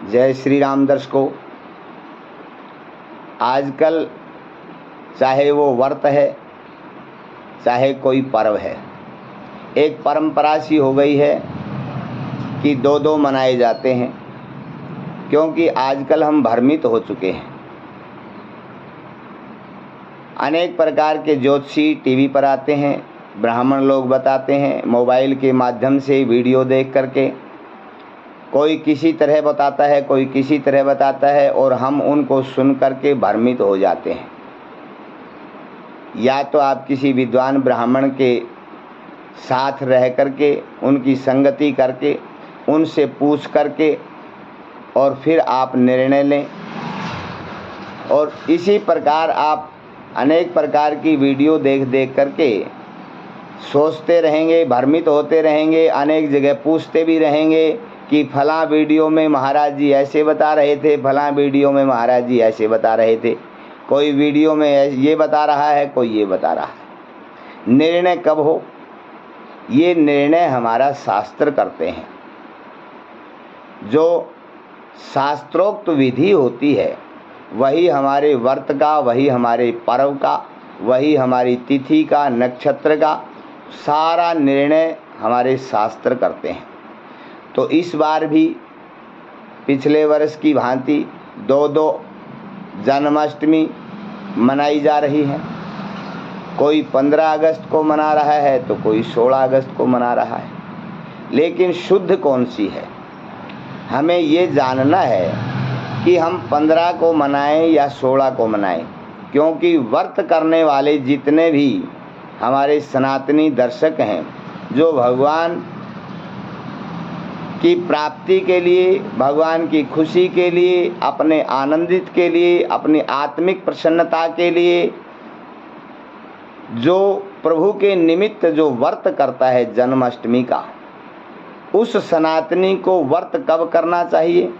जय श्री राम दर्शकों। आजकल चाहे वो व्रत है चाहे कोई पर्व है, एक परंपरा सी हो गई है कि दो दो मनाए जाते हैं, क्योंकि आजकल हम भ्रमित हो चुके हैं। अनेक प्रकार के ज्योतिषी टीवी पर आते हैं, ब्राह्मण लोग बताते हैं, मोबाइल के माध्यम से वीडियो देख करके कोई किसी तरह बताता है, कोई किसी तरह बताता है, और हम उनको सुन करके भ्रमित हो जाते हैं। या तो आप किसी विद्वान ब्राह्मण के साथ रह करके, उनकी संगति करके, उनसे पूछ करके और फिर आप निर्णय लें। और इसी प्रकार आप अनेक प्रकार की वीडियो देख देख करके सोचते रहेंगे, भ्रमित होते रहेंगे, अनेक जगह पूछते भी रहेंगे कि फलां वीडियो में महाराज जी ऐसे बता रहे थे, फलां वीडियो में महाराज जी ऐसे बता रहे थे, कोई वीडियो में ये बता रहा है, कोई ये बता रहा है। निर्णय कब हो? ये निर्णय हमारा शास्त्र करते हैं। जो शास्त्रोक्त विधि होती है वही हमारे व्रत का, वही हमारे पर्व का, वही हमारी तिथि का, नक्षत्र का सारा निर्णय हमारे शास्त्र करते हैं। तो इस बार भी पिछले वर्ष की भांति दो दो जन्माष्टमी मनाई जा रही है। कोई 15 अगस्त को मना रहा है तो कोई 16 अगस्त को मना रहा है। लेकिन शुद्ध कौन सी है? हमें ये जानना है कि हम 15 को मनाएं या 16 को मनाएं, क्योंकि व्रत करने वाले जितने भी हमारे सनातनी दर्शक हैं, जो भगवान की प्राप्ति के लिए, भगवान की खुशी के लिए, अपने आनंदित के लिए, अपनी आत्मिक प्रसन्नता के लिए, जो प्रभु के निमित्त जो व्रत करता है जन्माष्टमी का, उस सनातनी को व्रत कब करना चाहिए,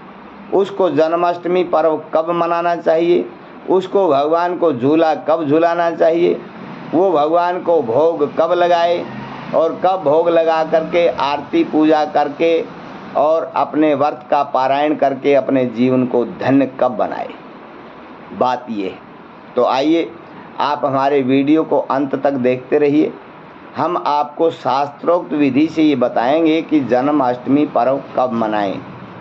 उसको जन्माष्टमी पर्व कब मनाना चाहिए, उसको भगवान को झूला कब झुलाना चाहिए, वो भगवान को भोग कब लगाए और कब भोग लगा करके आरती पूजा करके और अपने व्रत का पारायण करके अपने जीवन को धन्य कब बनाए। बात ये है। तो आइए आप हमारे वीडियो को अंत तक देखते रहिए। हम आपको शास्त्रोक्त विधि से ये बताएंगे कि जन्माष्टमी पर्व कब मनाएं।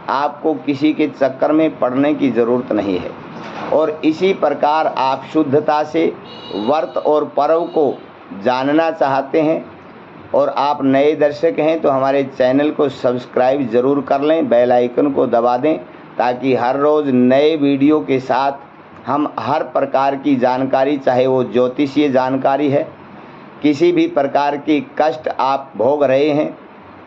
आपको किसी के चक्कर में पड़ने की ज़रूरत नहीं है। और इसी प्रकार आप शुद्धता से व्रत और पर्व को जानना चाहते हैं और आप नए दर्शक हैं तो हमारे चैनल को सब्सक्राइब ज़रूर कर लें, बेल आइकन को दबा दें, ताकि हर रोज़ नए वीडियो के साथ हम हर प्रकार की जानकारी, चाहे वो ज्योतिषीय जानकारी है, किसी भी प्रकार की कष्ट आप भोग रहे हैं,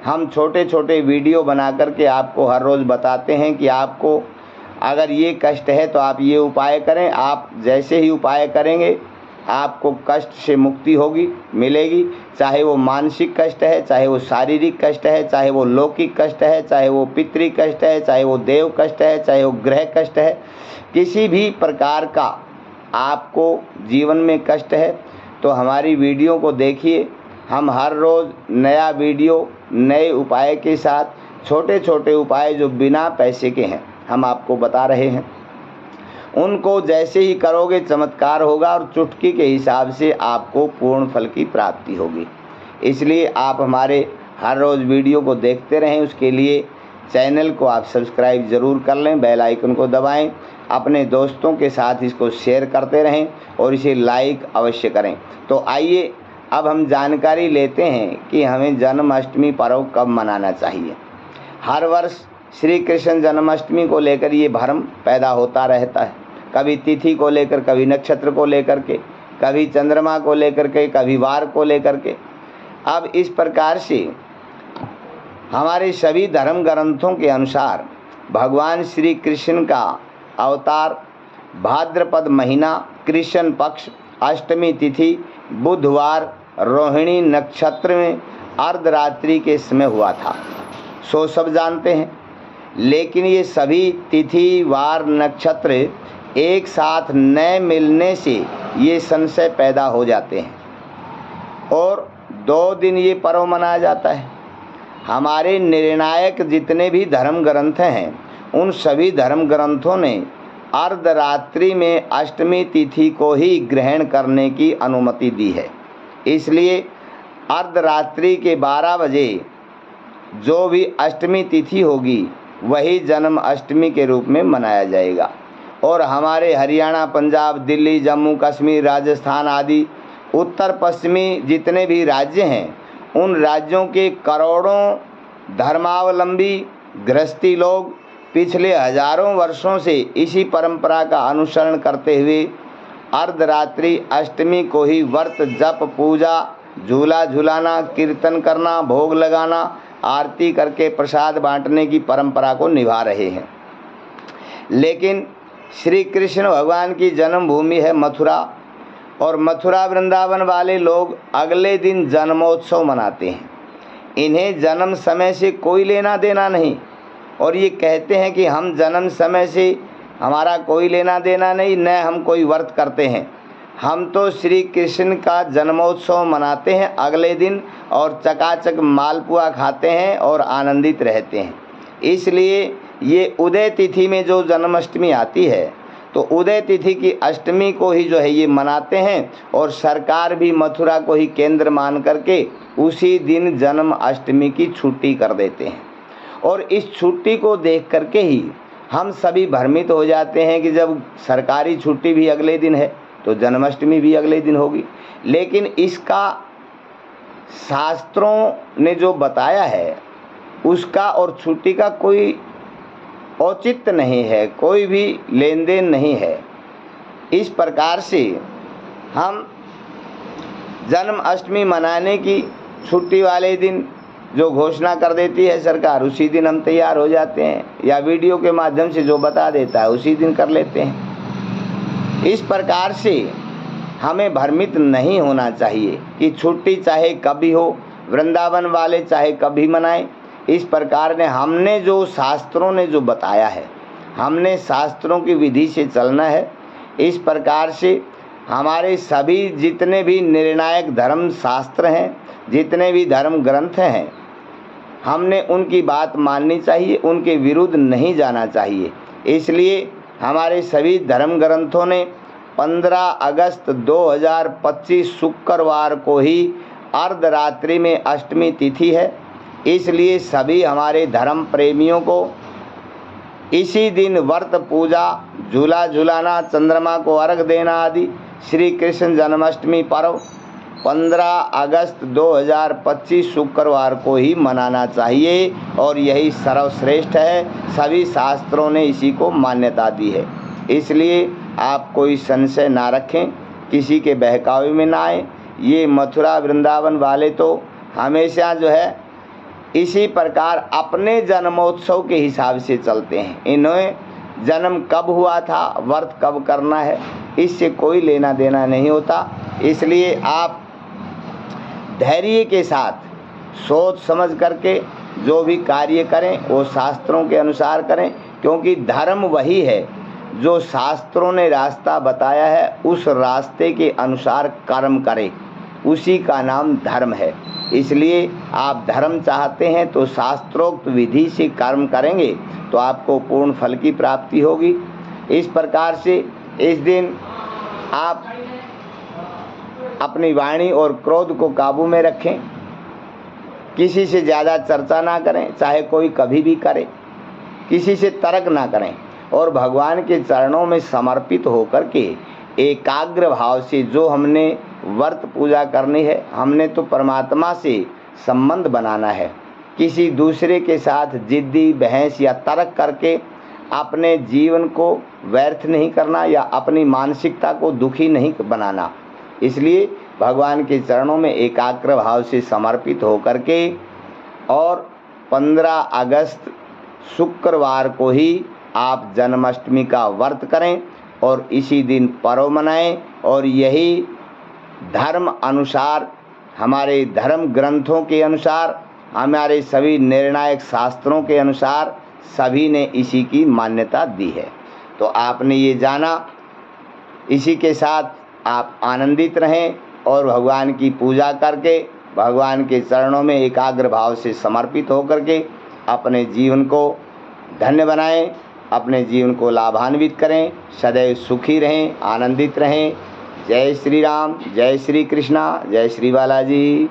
हम छोटे छोटे वीडियो बना करके आपको हर रोज़ बताते हैं कि आपको अगर ये कष्ट है तो आप ये उपाय करें। आप जैसे ही उपाय करेंगे आपको कष्ट से मुक्ति होगी, मिलेगी। चाहे वो मानसिक कष्ट है, चाहे वो शारीरिक कष्ट है, चाहे वो लौकिक कष्ट है, चाहे वो पितृ कष्ट है, चाहे वो देव कष्ट है, चाहे वो ग्रह कष्ट है, किसी भी प्रकार का आपको जीवन में कष्ट है तो हमारी वीडियो को देखिए। हम हर रोज़ नया वीडियो नए उपाय के साथ, छोटे छोटे उपाय जो बिना पैसे के हैं, हम आपको बता रहे हैं। उनको जैसे ही करोगे चमत्कार होगा और चुटकी के हिसाब से आपको पूर्ण फल की प्राप्ति होगी। इसलिए आप हमारे हर रोज़ वीडियो को देखते रहें। उसके लिए चैनल को आप सब्सक्राइब ज़रूर कर लें, बेल आइकन को दबाएं, अपने दोस्तों के साथ इसको शेयर करते रहें और इसे लाइक अवश्य करें। तो आइए अब हम जानकारी लेते हैं कि हमें जन्माष्टमी पर्व कब मनाना चाहिए। हर वर्ष श्री कृष्ण जन्माष्टमी को लेकर ये भ्रम पैदा होता रहता है, कभी तिथि को लेकर, कभी नक्षत्र को लेकर के, कभी चंद्रमा को लेकर के, कभी वार को लेकर के। अब इस प्रकार से हमारे सभी धर्म ग्रंथों के अनुसार भगवान श्री कृष्ण का अवतार भाद्रपद महीना, कृष्ण पक्ष, अष्टमी तिथि, बुधवार, रोहिणी नक्षत्र में अर्धरात्रि के समय हुआ था, सो सब जानते हैं। लेकिन ये सभी तिथि, वार, नक्षत्र एक साथ न मिलने से ये संशय पैदा हो जाते हैं और 2 दिन ये पर्व मनाया जाता है। हमारे निर्णायक जितने भी धर्म ग्रंथ हैं उन सभी धर्म ग्रंथों ने अर्धरात्रि में अष्टमी तिथि को ही ग्रहण करने की अनुमति दी है। इसलिए अर्धरात्रि के 12 बजे जो भी अष्टमी तिथि होगी वही जन्माष्टमी के रूप में मनाया जाएगा। और हमारे हरियाणा, पंजाब, दिल्ली, जम्मू कश्मीर, राजस्थान आदि उत्तर पश्चिमी जितने भी राज्य हैं उन राज्यों के करोड़ों धर्मावलंबी गृहस्थी लोग पिछले हजारों वर्षों से इसी परंपरा का अनुसरण करते हुए अर्धरात्रि अष्टमी को ही व्रत, जप, पूजा, झूला झूलाना, कीर्तन करना, भोग लगाना, आरती करके प्रसाद बांटने की परंपरा को निभा रहे हैं। लेकिन श्री कृष्ण भगवान की जन्मभूमि है मथुरा, और मथुरा वृंदावन वाले लोग अगले दिन जन्मोत्सव मनाते हैं। इन्हें जन्म समय से कोई लेना देना नहीं, और ये कहते हैं कि हम जन्म समय से हमारा कोई लेना देना नहीं, न हम कोई व्रत करते हैं। हम तो श्री कृष्ण का जन्मोत्सव मनाते हैं अगले दिन, और चकाचक मालपुआ खाते हैं और आनंदित रहते हैं। इसलिए ये उदय तिथि में जो जन्माष्टमी आती है तो उदय तिथि की अष्टमी को ही जो है ये मनाते हैं, और सरकार भी मथुरा को ही केंद्र मान करके उसी दिन जन्माष्टमी की छुट्टी कर देते हैं। और इस छुट्टी को देख करके ही हम सभी भ्रमित हो जाते हैं कि जब सरकारी छुट्टी भी अगले दिन है तो जन्माष्टमी भी अगले दिन होगी। लेकिन इसका शास्त्रों ने जो बताया है उसका और छुट्टी का कोई औचित्य नहीं है, कोई भी लेन देन नहीं है। इस प्रकार से हम जन्माष्टमी मनाने की छुट्टी वाले दिन जो घोषणा कर देती है सरकार, उसी दिन हम तैयार हो जाते हैं, या वीडियो के माध्यम से जो बता देता है उसी दिन कर लेते हैं। इस प्रकार से हमें भ्रमित नहीं होना चाहिए कि छुट्टी चाहे कभी हो, वृंदावन वाले चाहे कभी मनाएं। इस प्रकार ने हमने जो शास्त्रों ने जो बताया है, हमने शास्त्रों की विधि से चलना है। इस प्रकार से हमारे सभी जितने भी निर्णायक धर्म शास्त्र हैं, जितने भी धर्म ग्रंथ हैं, हमने उनकी बात माननी चाहिए, उनके विरुद्ध नहीं जाना चाहिए। इसलिए हमारे सभी धर्म ग्रंथों ने 15 अगस्त 2025 शुक्रवार को ही अर्धरात्रि में अष्टमी तिथि है। इसलिए सभी हमारे धर्म प्रेमियों को इसी दिन व्रत, पूजा, झूला झूलाना, चंद्रमा को अर्घ देना आदि श्री कृष्ण जन्माष्टमी पर्व 15 अगस्त 2025 शुक्रवार को ही मनाना चाहिए, और यही सर्वश्रेष्ठ है। सभी शास्त्रों ने इसी को मान्यता दी है। इसलिए आप कोई संशय ना रखें, किसी के बहकावे में ना आए। ये मथुरा वृंदावन वाले तो हमेशा जो है इसी प्रकार अपने जन्मोत्सव के हिसाब से चलते हैं। इन्हें जन्म कब हुआ था, व्रत कब करना है, इससे कोई लेना देना नहीं होता। इसलिए आप धैर्य के साथ सोच समझ करके जो भी कार्य करें वो शास्त्रों के अनुसार करें, क्योंकि धर्म वही है जो शास्त्रों ने रास्ता बताया है, उस रास्ते के अनुसार कर्म करें, उसी का नाम धर्म है। इसलिए आप धर्म चाहते हैं तो शास्त्रोक्त विधि से कर्म करेंगे तो आपको पूर्ण फल की प्राप्ति होगी। इस प्रकार से इस दिन आप अपनी वाणी और क्रोध को काबू में रखें, किसी से ज़्यादा चर्चा ना करें, चाहे कोई कभी भी करे, किसी से तर्क ना करें, और भगवान के चरणों में समर्पित होकर के एकाग्र भाव से जो हमने व्रत पूजा करनी है, हमने तो परमात्मा से संबंध बनाना है। किसी दूसरे के साथ जिद्दी बहस या तर्क करके अपने जीवन को व्यर्थ नहीं करना या अपनी मानसिकता को दुखी नहीं बनाना। इसलिए भगवान के चरणों में एकाग्र भाव से समर्पित होकर के और 15 अगस्त शुक्रवार को ही आप जन्माष्टमी का व्रत करें और इसी दिन पर्व मनाएं। और यही धर्म अनुसार, हमारे धर्म ग्रंथों के अनुसार, हमारे सभी निर्णायक शास्त्रों के अनुसार सभी ने इसी की मान्यता दी है। तो आपने ये जाना, इसी के साथ आप आनंदित रहें और भगवान की पूजा करके भगवान के चरणों में एकाग्र भाव से समर्पित होकर के अपने जीवन को धन्य बनाएं। अपने जीवन को लाभान्वित करें, सदैव सुखी रहें, आनंदित रहें। जय श्री राम, जय श्री कृष्णा, जय श्री बालाजी।